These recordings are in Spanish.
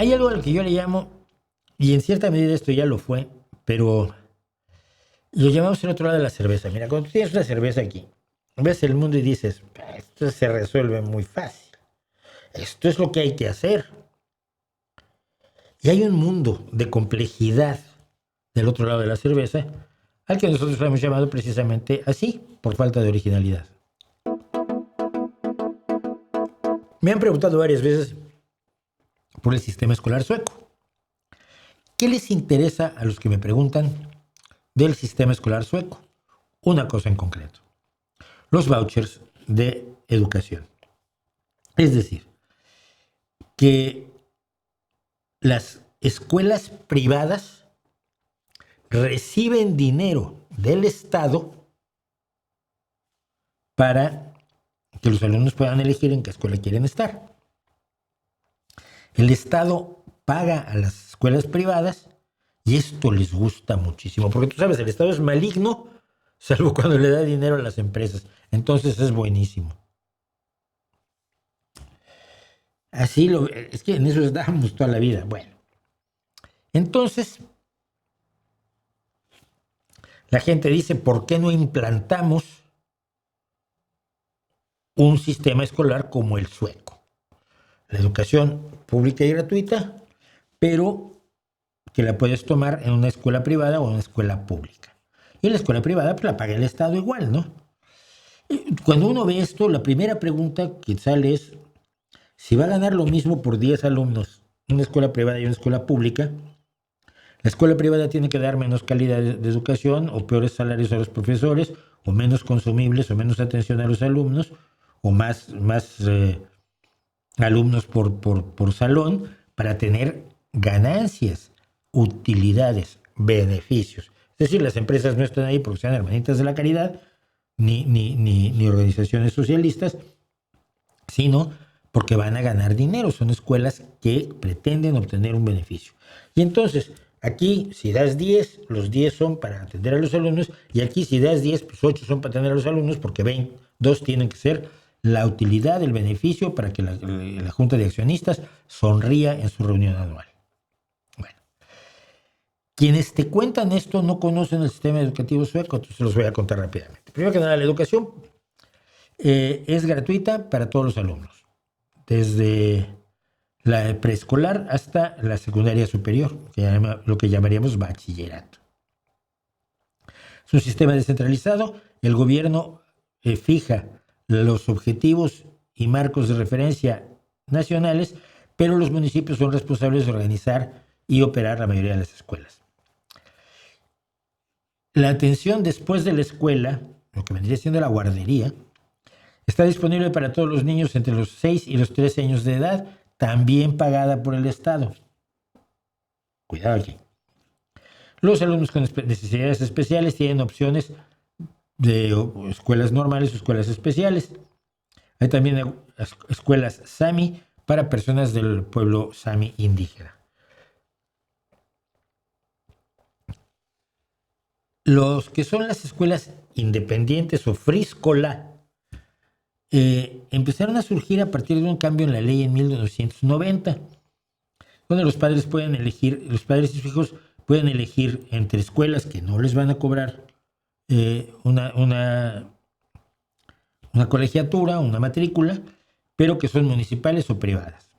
hay algo al que yo le llamo, y en cierta medida esto ya lo fue, pero lo llamamos el otro lado de la cerveza. Mira, cuando tú tienes una cerveza aquí, ves el mundo y dices, esto se resuelve muy fácil. Esto es lo que hay que hacer. Y hay un mundo de complejidad del otro lado de la cerveza, al que nosotros lo hemos llamado precisamente así, por falta de originalidad. Me han preguntado varias veces por el sistema escolar sueco. ¿Qué les interesa a los que me preguntan del sistema escolar sueco? Una cosa en concreto: los vouchers de educación. Es decir, que las escuelas privadas reciben dinero del Estado para que los alumnos puedan elegir en qué escuela quieren estar. El Estado paga a las escuelas privadas y esto les gusta muchísimo, porque tú sabes, el Estado es maligno, salvo cuando le da dinero a las empresas. Entonces es buenísimo. Es que en eso estábamos toda la vida. Bueno, entonces la gente dice, ¿por qué no implantamos un sistema escolar como el sueco? La educación pública y gratuita, pero que la puedes tomar en una escuela privada o en una escuela pública. Y la escuela privada pues la paga el Estado igual, ¿no? Cuando uno ve esto, la primera pregunta que sale es si va a ganar lo mismo por 10 alumnos una escuela privada y una escuela pública. La escuela privada tiene que dar menos calidad de educación o peores salarios a los profesores o menos consumibles o menos atención a los alumnos o más alumnos por salón para tener ganancias, utilidades, beneficios. Es decir, las empresas no están ahí porque sean hermanitas de la caridad ni organizaciones socialistas, sino porque van a ganar dinero. Son escuelas que pretenden obtener un beneficio. Y entonces, aquí si das 10, los 10 son para atender a los alumnos, y aquí si das 10, pues 8 son para atender a los alumnos, porque 2 tienen que ser la utilidad, el beneficio, para que la Junta de Accionistas sonría en su reunión anual. Bueno, quienes te cuentan esto no conocen el sistema educativo sueco, entonces los voy a contar rápidamente. Primero que nada, la educación es gratuita para todos los alumnos, desde la preescolar hasta la secundaria superior, lo que llamaríamos bachillerato. Es un sistema descentralizado. El gobierno fija los objetivos y marcos de referencia nacionales, pero los municipios son responsables de organizar y operar la mayoría de las escuelas. La atención después de la escuela, lo que vendría siendo la guardería, está disponible para todos los niños entre los 6 y los 13 años de edad, también pagada por el Estado. Cuidado aquí. Los alumnos con necesidades especiales tienen opciones de escuelas normales o escuelas especiales. Hay también escuelas Sami para personas del pueblo Sami indígena. Los que son las escuelas independientes o fríscola empezaron a surgir a partir de un cambio en la ley en 1990, donde los padres y sus hijos pueden elegir entre escuelas que no les van a cobrar una colegiatura, una matrícula, pero que son municipales o privadas.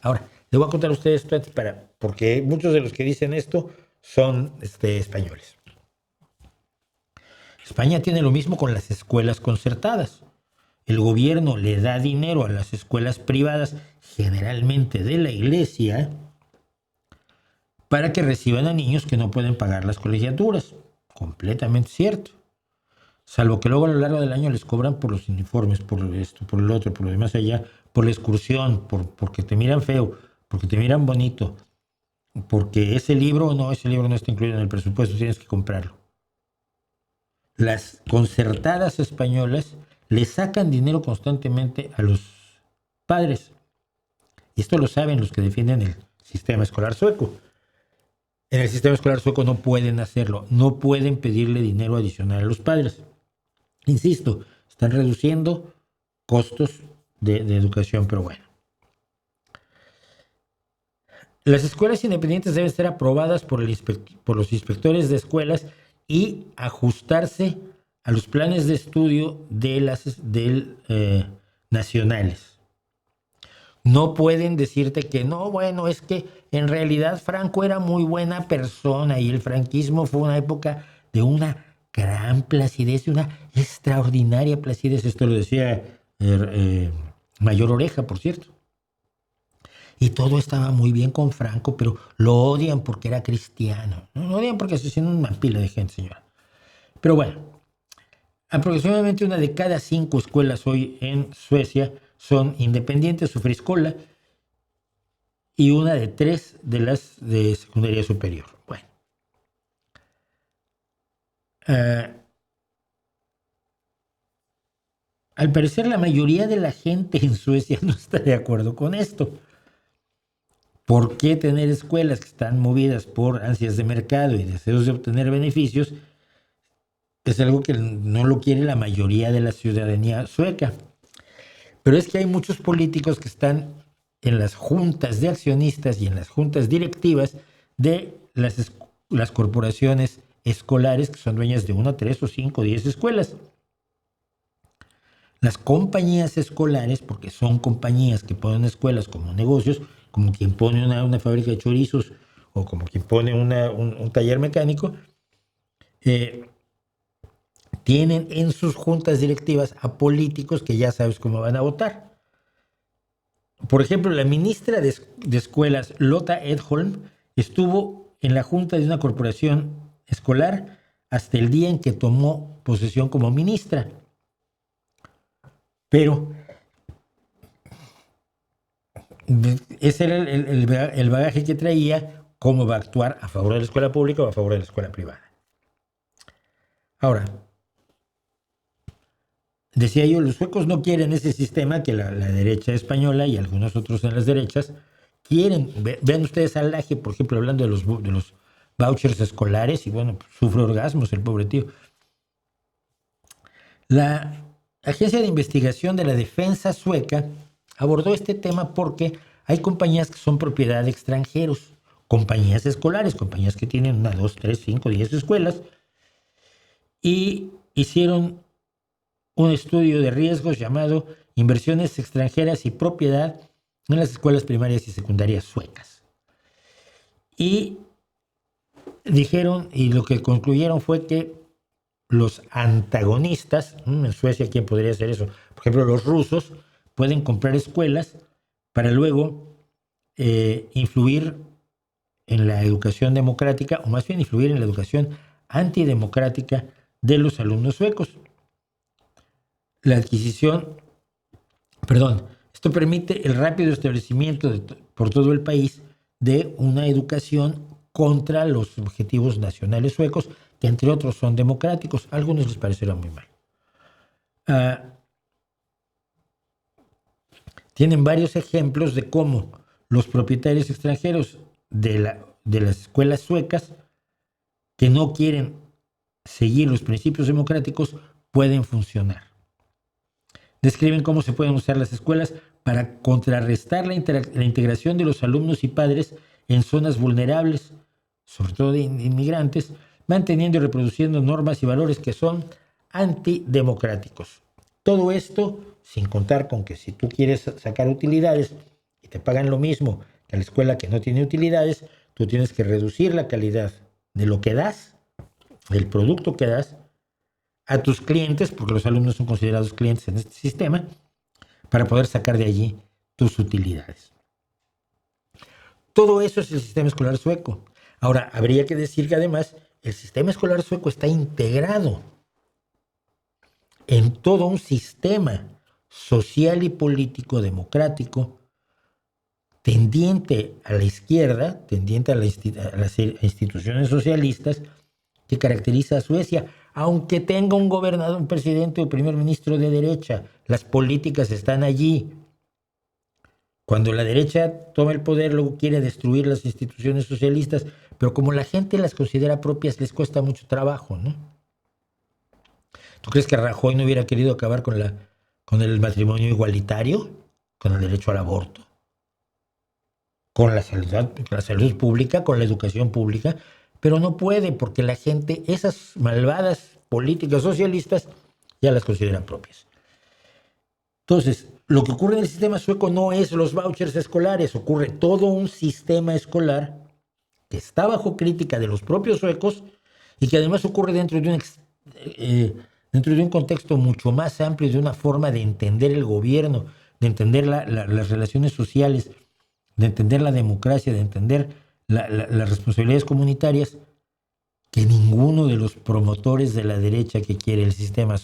Ahora, les voy a contar a ustedes esto antes porque muchos de los que dicen esto son españoles. España tiene lo mismo con las escuelas concertadas. El gobierno le da dinero a las escuelas privadas, generalmente de la iglesia, para que reciban a niños que no pueden pagar las colegiaturas. Completamente cierto. Salvo que luego a lo largo del año les cobran por los uniformes, por esto, por el otro, por lo demás allá, por la excursión, porque te miran feo, porque te miran bonito, porque ese libro no está incluido en el presupuesto, tienes que comprarlo. Las concertadas españolas le sacan dinero constantemente a los padres. Y esto lo saben los que defienden el sistema escolar sueco. En el sistema escolar sueco no pueden hacerlo, no pueden pedirle dinero adicional a los padres. Insisto, están reduciendo costos de educación, pero bueno. Las escuelas independientes deben ser aprobadas por los inspectores de escuelas y ajustarse a los planes de estudio de nacionales. No pueden decirte que no, bueno, es que en realidad Franco era muy buena persona y el franquismo fue una época de una gran placidez, de una extraordinaria placidez. Esto lo decía Mayor Oreja, por cierto. Y todo estaba muy bien con Franco, pero lo odian porque era cristiano. No lo odian porque asesinó una pila de gente, señora. Pero bueno, aproximadamente una de cada 5 escuelas hoy en Suecia son independientes o friskola y una de 3 de las de secundaria superior. Bueno, al parecer la mayoría de la gente en Suecia no está de acuerdo con esto. ¿Por qué tener escuelas que están movidas por ansias de mercado y deseos de obtener beneficios? Es algo que no lo quiere la mayoría de la ciudadanía sueca. Pero es que hay muchos políticos que están en las juntas de accionistas y en las juntas directivas de las corporaciones escolares que son dueñas de 1, 3 o 5 o 10 escuelas. Las compañías escolares, porque son compañías que ponen escuelas como negocios, como quien pone una fábrica de chorizos o como quien pone un taller mecánico, tienen en sus juntas directivas a políticos que ya sabes cómo van a votar. Por ejemplo, la ministra de Escuelas, Lotta Edholm, estuvo en la junta de una corporación escolar hasta el día en que tomó posesión como ministra. Pero ese era el bagaje que traía, cómo va a actuar a favor de la escuela pública o a favor de la escuela privada. Ahora, decía yo, los suecos no quieren ese sistema que la derecha española y algunos otros en las derechas quieren. Vean ustedes al Laje, por ejemplo, hablando de los vouchers escolares, y bueno, pues, sufre orgasmos el pobre tío. La Agencia de Investigación de la Defensa sueca abordó este tema porque hay compañías que son propiedad de extranjeros, compañías escolares, compañías que tienen 1, 2, 3, 5, 10 escuelas, y hicieron un estudio de riesgos llamado Inversiones extranjeras y propiedad en las escuelas primarias y secundarias suecas. Y dijeron, y lo que concluyeron fue que los antagonistas, en Suecia, ¿quién podría hacer eso? Por ejemplo, los rusos pueden comprar escuelas para luego influir en la educación democrática, o más bien influir en la educación antidemocrática de los alumnos suecos. La adquisición, esto permite el rápido establecimiento por todo el país de una educación contra los objetivos nacionales suecos, que entre otros son democráticos. A algunos les parecerá muy mal. Tienen varios ejemplos de cómo los propietarios extranjeros de las escuelas suecas que no quieren seguir los principios democráticos pueden funcionar. Describen cómo se pueden usar las escuelas para contrarrestar la integración de los alumnos y padres en zonas vulnerables, sobre todo de inmigrantes, manteniendo y reproduciendo normas y valores que son antidemocráticos. Todo esto sin contar con que si tú quieres sacar utilidades y te pagan lo mismo que a la escuela que no tiene utilidades, tú tienes que reducir la calidad de lo que das, del producto que das, a tus clientes, porque los alumnos son considerados clientes en este sistema, para poder sacar de allí tus utilidades. Todo eso es el sistema escolar sueco. Ahora, habría que decir que además el sistema escolar sueco está integrado en todo un sistema social y político democrático tendiente a la izquierda, tendiente a las instituciones socialistas que caracteriza a Suecia. Aunque tenga un gobernador, un presidente o primer ministro de derecha, las políticas están allí. Cuando la derecha toma el poder, luego quiere destruir las instituciones socialistas, pero como la gente las considera propias, les cuesta mucho trabajo, ¿no? ¿Tú crees que Rajoy no hubiera querido acabar con el matrimonio igualitario, con el derecho al aborto? con la salud pública, con la educación pública, pero no puede porque la gente, esas malvadas políticas socialistas, ya las considera propias. Entonces, lo que ocurre en el sistema sueco no es los vouchers escolares, ocurre todo un sistema escolar que está bajo crítica de los propios suecos y que además ocurre dentro de un contexto mucho más amplio, de una forma de entender el gobierno, de entender las relaciones sociales, de entender la democracia, de entender las responsabilidades comunitarias, que ninguno de los promotores de la derecha que quiere el sistema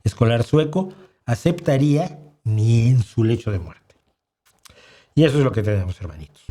escolar sueco aceptaría ni en su lecho de muerte. Y eso es lo que tenemos, hermanitos.